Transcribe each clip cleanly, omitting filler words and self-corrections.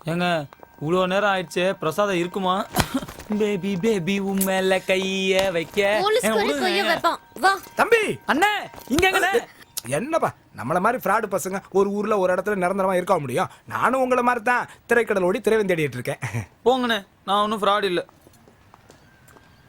ஏங்க இவ்வளோ நேரம் ஆயிடுச்சு, பிரசாதம் இருக்குமா? பேபி பேபி உண்மையில கைய வைக்க. தம்பி அண்ணே இங்க என்னப்பா நம்மள மாதிரி ஃப்ராடு பசங்க ஒரு ஊர்ல ஒரு இடத்துல நிரந்தரமா இருக்க முடியும்? நானும் உங்களை மாதிரி தான் திரைக்கடல் ஓடி திரைவன் தேடிட்டு இருக்கேன். போங்கண்ணே, நான் ஒன்றும் ஃப்ராட் இல்லை.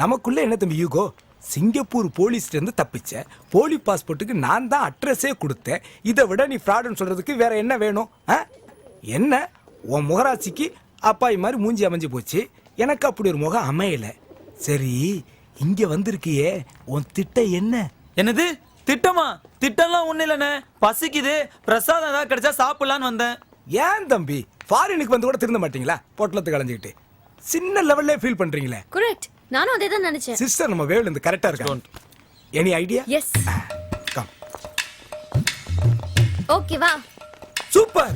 நமக்குள்ள என்ன தம்பி யூகோ? சிங்கப்பூர் போலீஸ்ல இருந்து தப்பிச்ச போலி பாஸ்போர்ட்டுக்கு நான் தான் அட்ரஸே கொடுத்தேன். இதை விட நீ ஃப்ராடுன்னு சொல்றதுக்கு வேற என்ன வேணும்? என்ன உன் முகராசிக்கு அப்பாய் மாதிரி மூஞ்சி அமைஞ்சு போச்சு, எனக்கு அப்படி ஒரு முகம் அமையல. சரி இங்க வந்திருக்கியே, உன் திட்டம் என்ன? என்னது திட்டமா? திட்டம்லாம் ஒண்ணு இல்லண்ணே, பசிக்குது, பிரசாதம் ஏதாவது கிடைச்சா சாப்பிடலான்னு வந்தேன். ஏன் தம்பி ஃபாரினுக்கு வந்து கூட திருந்த மாட்டீங்களா? பொட்டலத்தை கலைஞ்சிக்கிட்டு சின்ன லெவல்ல ஃபீல் பண்றீங்களே. கரெக்ட், நானும் அதே தான் நினைச்சேன். சிஸ்டர் நம்ம வேவ்ல இருந்து கரெக்டா இருக்கா? Any idea? Yes. Come. Okay வா. சூப்பர்.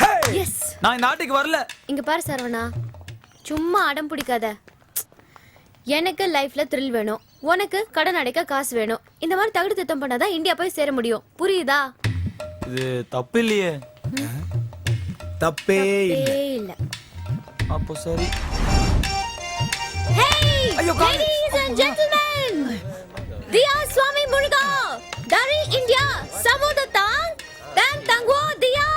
Hey yes. நான் இந்த நாட்டுக்கு வரல. இங்க பாரு சரவணா, சும்மா அடம் பிடிக்காத. எனக்கு லைஃப்ல த்ரில் வேணும், உனக்கு கடன் அடைக்க காசு வேணும். இந்த மாதிரி தகுதி திட்டம் பண்ணாதான் இந்தியா போய் சேர முடியும். புரியுதா? இது தப்பு இல்லையே. தப்பே இல்ல. அப்போ சரி. Hey, ladies and gentlemen, Dia Swami Muruga, dari India, Samudatan, dan Tangwo Dia.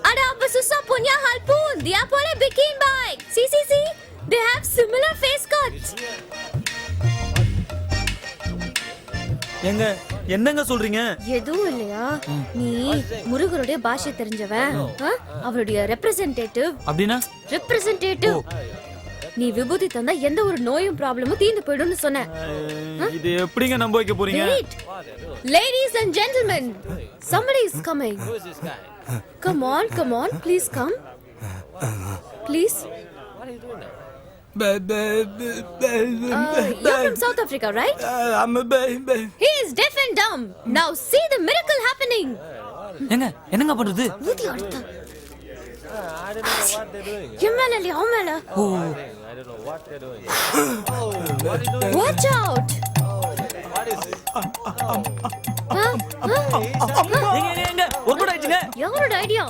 Ada apa susah punya hal pun, dia boleh bikin baik. See, they have similar face cuts. எங்க என்னங்க சொல்றீங்க? எதுவும் இல்லையா? நீ முருகருடைய பாஷை தெரிஞ்சவன், அவருடைய ரெப்ரசன்டேட்டிவ். அப்படின்னா? ரெப்ரசன்டேட்டிவ். நீ விபூதி தந்தா எந்த ஒரு நோயும் ப்ராப்ளமும் தீர்ந்து போய்டும்னு சொன்ன. இது எப்படிங்க நம்ப வைக்க போறீங்க? Ladies and gentlemen, somebody is coming. Come on, please come. Please. You're from South Africa, right? I'm a baby. He is deaf and dumb. Now see the miracle happening. என்னங்க பண்றது? ஊதி அடுத்த. Yemala, yomala. I don't know what they're doing. Watch out. எங்க ஒரு கூட ஆயிடுங்க. யாரோட idea?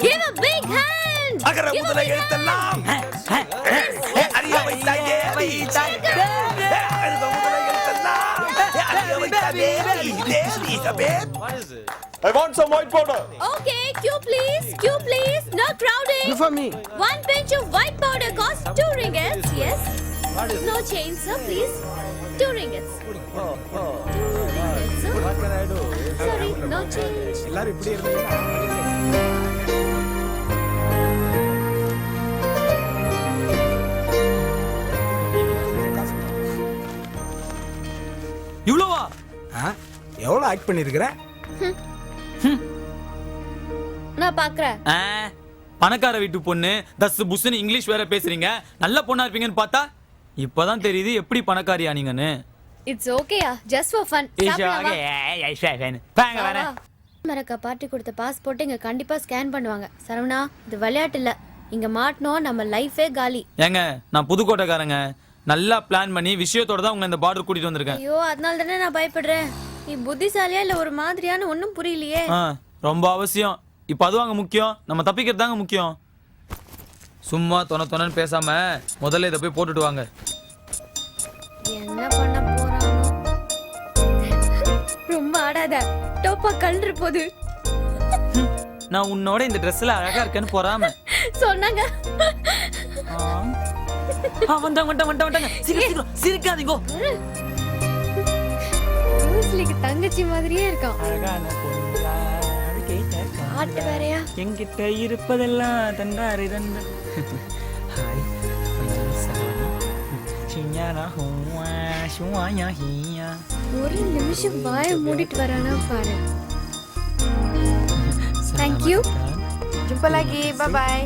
Give a big hand. அகர முதல எழுத்தெல்லாம் அறிய வைத்தாயே வைத்தாயே. அகர முதல எழுத்தெல்லாம் அறிய வைத்தாயே வைத்தாயே. What is it? I want some white powder. Okay, queue please. Not crowding. For me. One pinch of white powder costs 2 ringgits. Yes. No change, sir, please. 2 ringgits. 2 ringgits, sir. What can I do? Sorry, no change. எல்லாரும் இப்படி இருந்தீங்கன்னா இவ்வளவா? எவ்வளவு act பண்ணிருக்கிற? நான் பாக்குறேன். பணக்கார வீட்டு பொண்ணு, தஸ் புஸ்ன்னு English வேற பேசுறீங்க. நல்ல பொண்ணா இருப்பீங்கன்னு பார்த்தா இப்பதான் தெரியுது எப்படி பணக்காரியா நீங்கன்னு. It's okay, just for fun. மரக்கா பார்ட்டி கொடுத்த பாஸ்போர்ட் இங்க கண்டிப்பா ஸ்கேன் பண்ணுவாங்க. சரவணா, இது விளையாட்டு இல்ல. இங்க மாட்டனோம் நம்ம லைஃபே காலி. ஏங்க நான் புதுக்கோட்டைக்காரங்க, நல்லா பிளான் பண்ணி விஷயத்தோட தான் உங்களை இந்த பார்டர் கூட்டிட்டு வந்திருக்கேன். ஐயோ, அதனால தானே நான் பயப்படுறேன். நீ புத்திசாலியா இல்ல ஒரு மாதிரியான ஒண்ணும் புரியலையே. ரொம்ப அவசியம். இப்ப அதுவாங்க முக்கியம், நம்ம தப்பிக்கிறதாங்க முக்கியம். சும்மா தொணன்னு பேசாம முதல்ல இதை போய் போட்டுட்டு வாங்க. என்ன பண்ண போறானோ? ரொம்ப ஆடாத, டோப்பா கழன்று போது. நான் உன்னோட இந்த ட்ரெஸ்ல அழகா இருக்கேன்னு போறாம சொன்னாங்க. வந்துட்டாங்க. சீக்கிரம் சிரிக்காதீங்க. ரோஸ்லிக்கு தங்கச்சி மாதிரியே இருக்கான். ஆட்டு வேறயா? என்கிட்ட இருப்பதெல்லாம் தண்டாரி தண்ட. ஹாய், ஒரு நிமிஷம் வாய மூடிட்டு வரானா பாரு. Thank you. Jumpa lagi. Bye bye.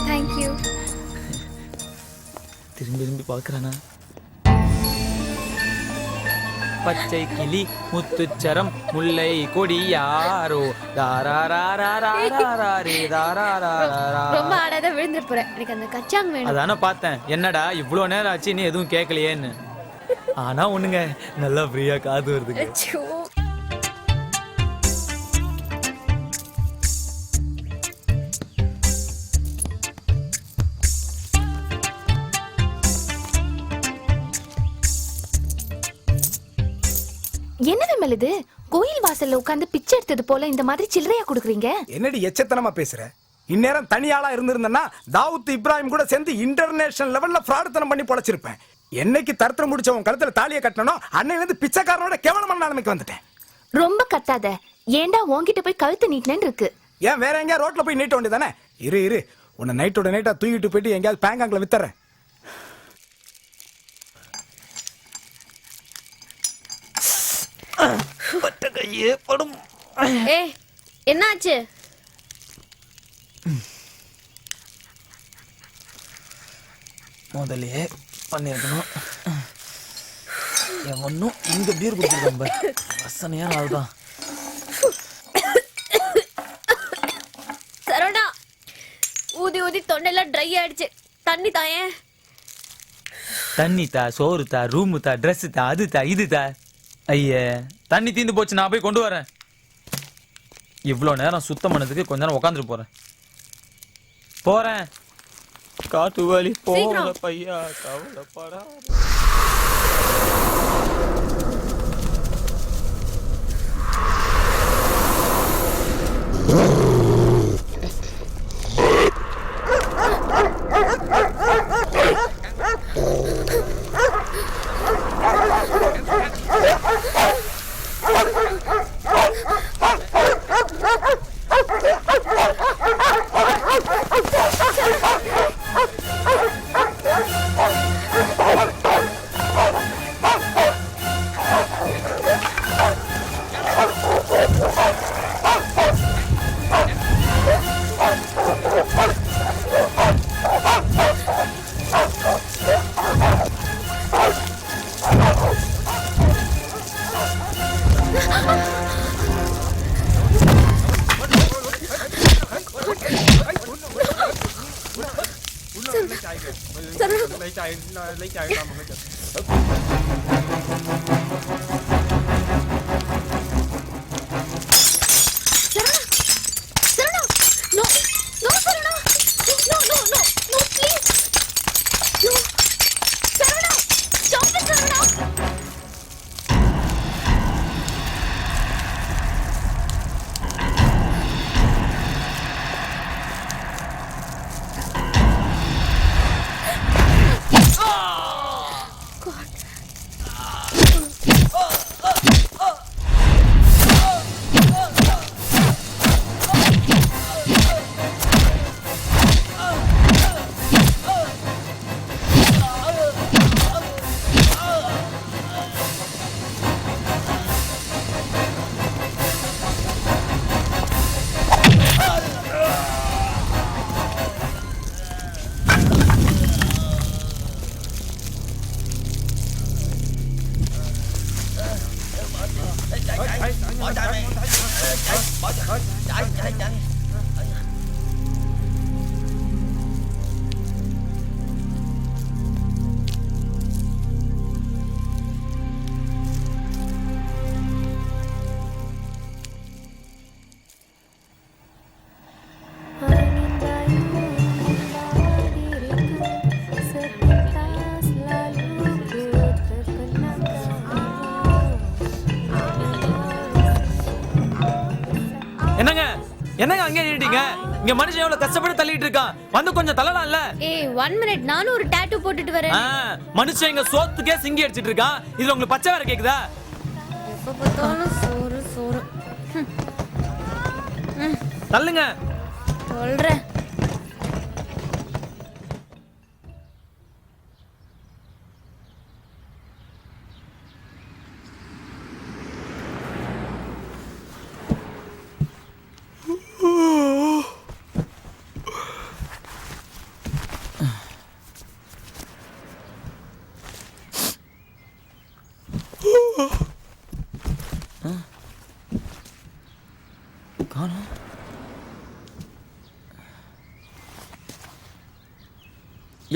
Thank you. திரும்பி பார்க்கறானா? பச்சை கிளி முத்துச்சரம் முல்லை கொடியாரோ ரொம்ப ஆடாத விழுந்துட்டு போறேன். எனக்கு அந்த கச்சாங் வேணும். அதானே பார்த்தேன். என்னடா இவ்வளோ நேரம் ஆச்சு நீ எதுவும் கேட்கலையேன்னு. ஆனா ஒண்ணுங்க, நல்லா ஃப்ரீயா காது வருதுங்க. பால் இது? கோயில் வாசல்ல உட்கார்ந்து பிச்சை எடுத்தது போல இந்த மாதிரி சில்லறையா குடுக்குறீங்க? என்னடி எச்சத்தனமா பேசுற? இந்நேரம் தனியாளா இருந்திருந்தேன்னா தாவூத் இப்ராஹிம் கூட சேர்ந்து இன்டர்நேஷனல் லெவல்ல ஃப்ராடுத்தனம் பண்ணி பொழைச்சிருப்பேன். என்னைக்கு தரத்திரம் முடிச்ச உன் கழுத்துல தாலியை கட்டணும் அன்னையில இருந்து பிச்சைக்காரனோட கேவலமான நிலைமைக்கு வந்துட்டேன். ரொம்ப கத்தாத. ஏன்டா உன்கிட்ட போய் கழுத்து நீட்டினேன்னு இருக்கு. ஏன் வேற எங்கேயா ரோட்ல போய் நீட்ட வேண்டியதானே? இரு உன்னை நைட்டோட நைட்டா தூக்கிட்டு போயிட்டு எங்கேயாவது பேங்காங்ல வித்துறேன். ஏய் என்னாச்சு? முதலே பண்ணிருக்கணும். என் ஒன்னும் இங்க பீர் குடிச்சிருக்கேன். வசனையான ஆள்தான். சரவணா, ஊதி ஊதி தொண்டையெல்லாம் ட்ரை ஆயிடுச்சு. தண்ணி தாயேன். தண்ணி தா, சோறு தா, ரூமு தா, ட்ரெஸ் தா, அது தா, இது தா. ஐயே, தண்ணி தீந்து போச்சு. நான் போய் கொண்டு வரேன். இவ்வளோ நேரம் சுத்தம் பண்ணதுக்கு கொஞ்ச நேரம் உட்காந்துட்டு போறேன். காட்டு வலி போகல பையா, கவலைப்படா. என்னங்க அங்கே நின்னுட்டீங்க? இங்க மனுஷன் எவ்வளவு கஷ்டப்பட்டு தள்ளிட்டு இருக்கான். வந்து கொஞ்சம் தள்ளலாம்ல. ஏய் 1 மினிட், நானும் ஒரு டாட்டூ போட்டுட்டு வரேன். மனுஷன் இங்க சோத்துக்கே சிங்கி அடிச்சிட்டு இருக்கான். இதுல உங்களுக்கு பச்சை வேற கேக்குதா? எப்ப பார்த்தாலும் சோறு சோறு. தள்ளுங்க. சொல்றேன்.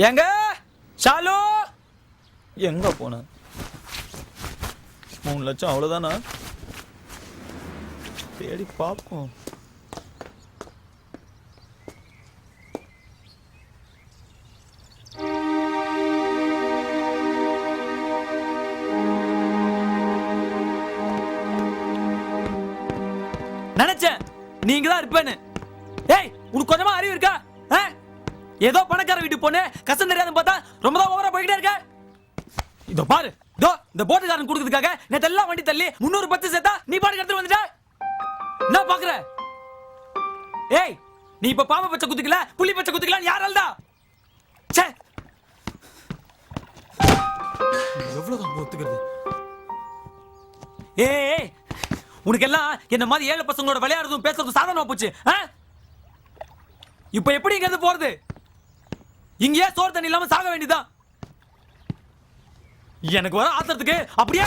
எங்க ஷாலு எங்க போன? 3 லட்சம் அவ்வளவுதானா? தேடி பாப்போம். நினைச்சேன் நீங்க தான் இருப்பேன்னு. ஏய் உனக்கு கொஞ்சமா அறிவு இருக்கா? ஏதோ பணக்கார வீட்டு பொண்ணு கஷ்டம் தெரியாதுன்னு பார்த்தா ரொம்ப தான் ஓவரா போய்கிட்டே இருக்க. இதோ பாரு, இதோ இந்த போட்டுக்காரன் கொடுக்கறதுக்காக நேத்து எல்லாம் வண்டி தள்ளி 310 சேர்த்தா நீ பாட்டுக்கு எடுத்துட்டு வந்துட்ட. என்ன பாக்குற? ஏய் நீ இப்ப பாம்பு பச்சை குத்துக்கல புலி பச்சை குத்துக்கலான்னு யாரால்டா? ச்சே, எவ்வளவுதான் ஒத்துக்கிறது? ஏய் உனக்கு எல்லாம் என்ன மாதிரி ஏழை பசங்களோட விளையாடுறதும் பேசுறதும் சாதாரணமா போச்சு. இப்ப எப்படி இங்க இருந்து போறது? இங்கேயே சோறு தண்ணி இல்லாம சாக வேண்டியதான். எனக்கு வர ஆத்திரத்துக்கு அப்படியே